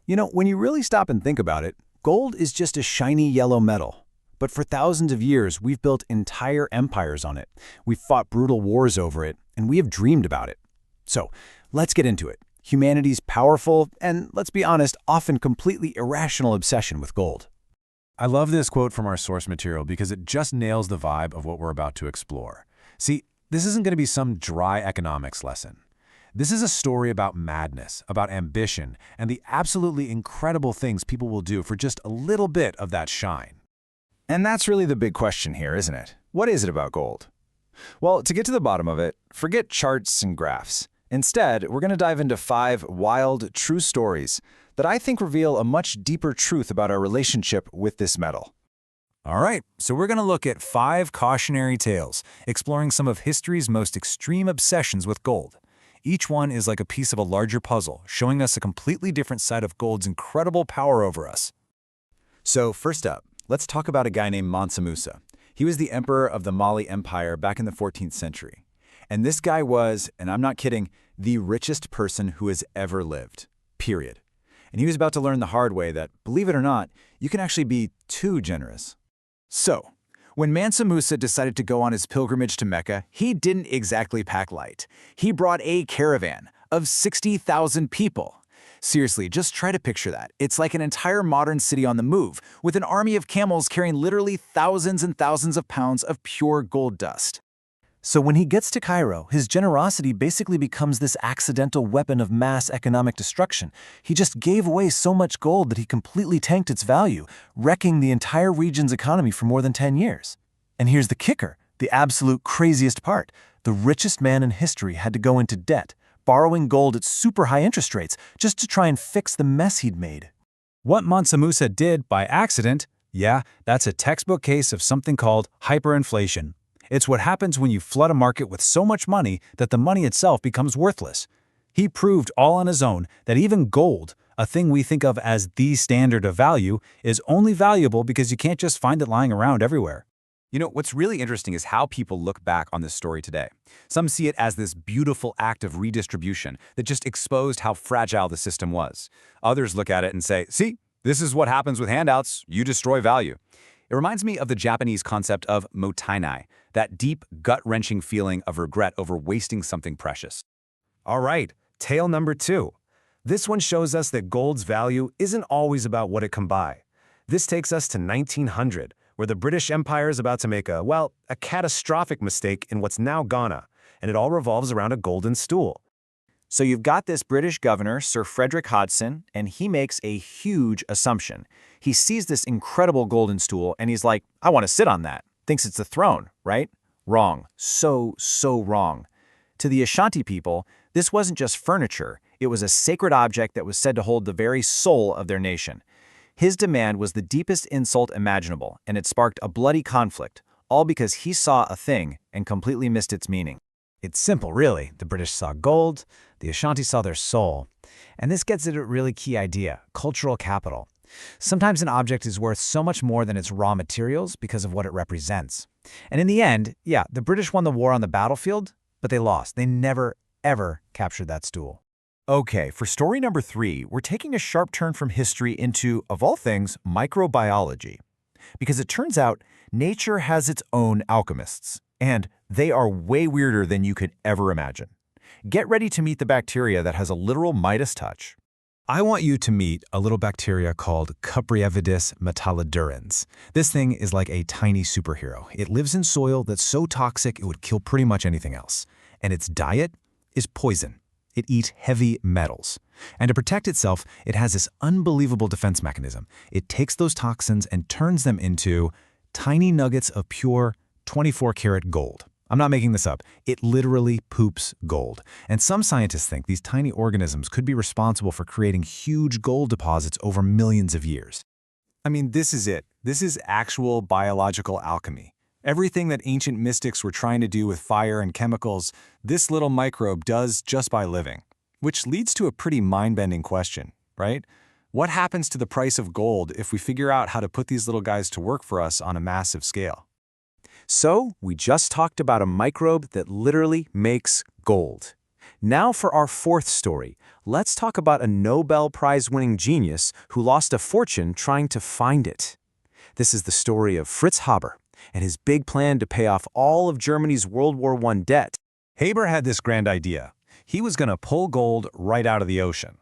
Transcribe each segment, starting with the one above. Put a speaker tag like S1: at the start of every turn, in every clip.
S1: When you really stop and think about it, gold is just a shiny yellow metal. But for thousands of years, we've built entire empires on it. We've fought brutal wars over it, and we have dreamed about it. So, let's get into it. Humanity's powerful and, let's be honest, often completely irrational obsession with gold.
S2: I love this quote from our source material because it just nails the vibe of what we're about to explore. See, this isn't going to be some dry economics lesson. This is a story about madness, about ambition, and the absolutely incredible things people will do for just a little bit of that shine.
S3: And that's really the big question here, isn't it? What is it about gold? Well, to get to the bottom of it, forget charts and graphs. Instead, we're going to dive into 5 wild, true stories that I think reveal a much deeper truth about our relationship with this metal.
S2: All right, so we're going to look at 5 cautionary tales, exploring some of history's most extreme obsessions with gold. Each one is like a piece of a larger puzzle, showing us a completely different side of gold's incredible power over us.
S3: So first up, let's talk about a guy named Mansa Musa. He was the emperor of the Mali Empire back in the 14th century. And this guy was, and I'm not kidding, the richest person who has ever lived, period. And he was about to learn the hard way that, believe it or not, you can actually be too generous. So, when Mansa Musa decided to go on his pilgrimage to Mecca, he didn't exactly pack light. He brought a caravan of 60,000 people. Seriously, just try to picture that. It's like an entire modern city on the move, with an army of camels carrying literally thousands and thousands of pounds of pure gold dust.
S1: So when he gets to Cairo, his generosity basically becomes this accidental weapon of mass economic destruction. He just gave away so much gold that he completely tanked its value, wrecking the entire region's economy for more than 10 years. And here's the kicker, the absolute craziest part. The richest man in history had to go into debt, borrowing gold at super high interest rates just to try and fix the mess he'd made.
S2: What Mansa Musa did by accident, yeah, that's a textbook case of something called hyperinflation. It's what happens when you flood a market with so much money that the money itself becomes worthless. He proved all on his own that even gold, a thing we think of as the standard of value, is only valuable because you can't just find it lying around everywhere.
S4: What's really interesting is how people look back on this story today. Some see it as this beautiful act of redistribution that just exposed how fragile the system was. Others look at it and say, see, this is what happens with handouts. You destroy value. It reminds me of the Japanese concept of mottainai, that deep, gut-wrenching feeling of regret over wasting something precious.
S5: All right, tale number 2. This one shows us that gold's value isn't always about what it can buy. This takes us to 1900, where the British Empire is about to make a catastrophic mistake in what's now Ghana, and it all revolves around a golden stool.
S3: So you've got this British governor, Sir Frederick Hodgson, and he makes a huge assumption. He sees this incredible golden stool, and he's like, I want to sit on that. Thinks it's the throne, right? Wrong. So wrong. To the Ashanti people, this wasn't just furniture. It was a sacred object that was said to hold the very soul of their nation. His demand was the deepest insult imaginable, and it sparked a bloody conflict, all because he saw a thing and completely missed its meaning.
S6: It's simple, really. The British saw gold, the Ashanti saw their soul. And this gets at a really key idea, cultural capital. Sometimes an object is worth so much more than its raw materials because of what it represents. And in the end, yeah, the British won the war on the battlefield, but they lost. They never, ever captured that stool.
S3: Okay, for story number 3, we're taking a sharp turn from history into, of all things, microbiology. Because it turns out, nature has its own alchemists, and they are way weirder than you could ever imagine. Get ready to meet the bacteria that has a literal Midas touch.
S2: I want you to meet a little bacteria called Cupriovidis metallodurans. This thing is like a tiny superhero. It lives in soil that's so toxic it would kill pretty much anything else. And its diet is poison. It eats heavy metals. And to protect itself, it has this unbelievable defense mechanism. It takes those toxins and turns them into tiny nuggets of pure 24-karat gold. I'm not making this up. It literally poops gold. And some scientists think these tiny organisms could be responsible for creating huge gold deposits over millions of years.
S4: I mean, this is it. This is actual biological alchemy. Everything that ancient mystics were trying to do with fire and chemicals, this little microbe does just by living. Which leads to a pretty mind-bending question, right? What happens to the price of gold if we figure out how to put these little guys to work for us on a massive scale?
S3: So, we just talked about a microbe that literally makes gold.
S7: Now for our fourth story. Let's talk about a Nobel Prize-winning genius who lost a fortune trying to find it. This is the story of Fritz Haber and his big plan to pay off all of Germany's World War I debt.
S2: Haber had this grand idea. He was going to pull gold right out of the ocean.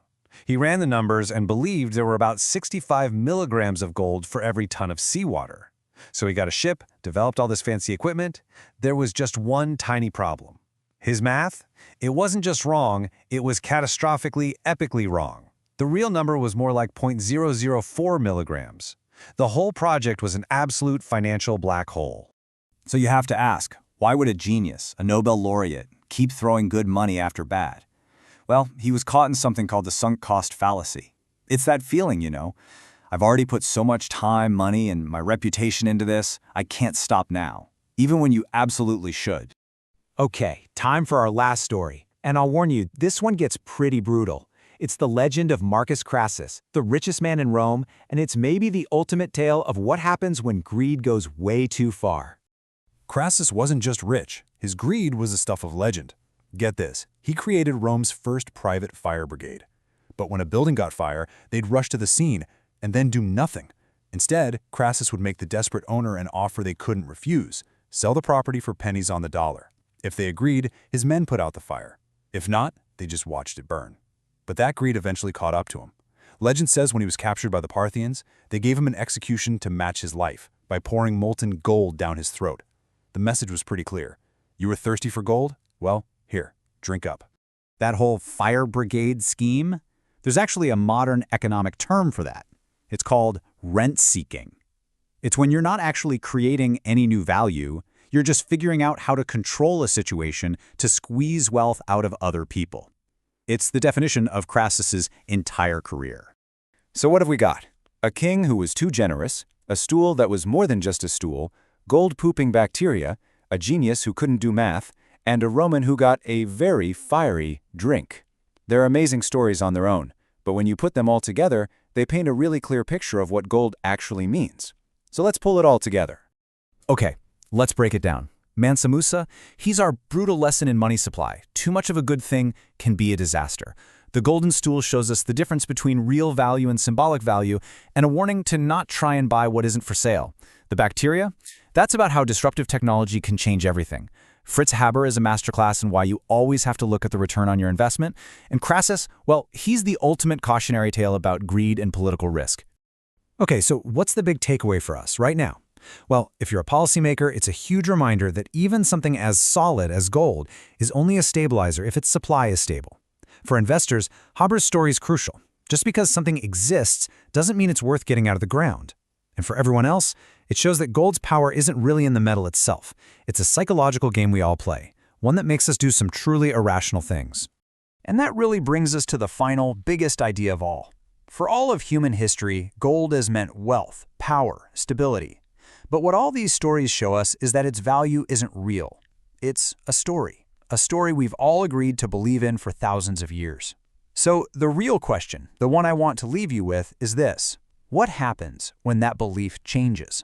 S2: He ran the numbers and believed there were about 65 milligrams of gold for every ton of seawater. So he got a ship, developed all this fancy equipment. There was just one tiny problem. His math? It wasn't just wrong, it was catastrophically, epically wrong. The real number was more like 0.004 milligrams. The whole project was an absolute financial black hole.
S3: So you have to ask, why would a genius, a Nobel laureate, keep throwing good money after bad? Well, he was caught in something called the sunk cost fallacy. It's that feeling, you know. I've already put so much time, money, and my reputation into this, I can't stop now, even when you absolutely should.
S6: Okay, time for our last story. And I'll warn you, this one gets pretty brutal. It's the legend of Marcus Crassus, the richest man in Rome, and it's maybe the ultimate tale of what happens when greed goes way too far.
S8: Crassus wasn't just rich, his greed was the stuff of legend. Get this, he created Rome's first private fire brigade. But when a building got fire, they'd rush to the scene and then do nothing. Instead, Crassus would make the desperate owner an offer they couldn't refuse, sell the property for pennies on the dollar. If they agreed, his men put out the fire. If not, they just watched it burn. But that greed eventually caught up to him. Legend says when he was captured by the Parthians, they gave him an execution to match his life by pouring molten gold down his throat. The message was pretty clear. You were thirsty for gold? Well, here, drink up.
S4: That whole fire brigade scheme? There's actually a modern economic term for that. It's called rent-seeking. It's when you're not actually creating any new value, you're just figuring out how to control a situation to squeeze wealth out of other people. It's the definition of Crassus's entire career.
S3: So what have we got? A king who was too generous, a stool that was more than just a stool, gold-pooping bacteria, a genius who couldn't do math, and a Roman who got a very fiery drink. They're amazing stories on their own, but when you put them all together, they paint a really clear picture of what gold actually means. So let's pull it all together.
S4: Okay, let's break it down. Mansa Musa, he's our brutal lesson in money supply. Too much of a good thing can be a disaster. The golden stool shows us the difference between real value and symbolic value, and a warning to not try and buy what isn't for sale. The bacteria? That's about how disruptive technology can change everything. Fritz Haber is a masterclass in why you always have to look at the return on your investment. And Crassus, well, he's the ultimate cautionary tale about greed and political risk.
S2: Okay, so what's the big takeaway for us right now? Well, if you're a policymaker, it's a huge reminder that even something as solid as gold is only a stabilizer if its supply is stable. For investors, Haber's story is crucial. Just because something exists doesn't mean it's worth getting out of the ground. And for everyone else, it shows that gold's power isn't really in the metal itself. It's a psychological game we all play, one that makes us do some truly irrational things.
S7: And that really brings us to the final, biggest idea of all. For all of human history, gold has meant wealth, power, stability. But what all these stories show us is that its value isn't real. It's a story we've all agreed to believe in for thousands of years. So the real question, the one I want to leave you with, is this. What happens when that belief changes?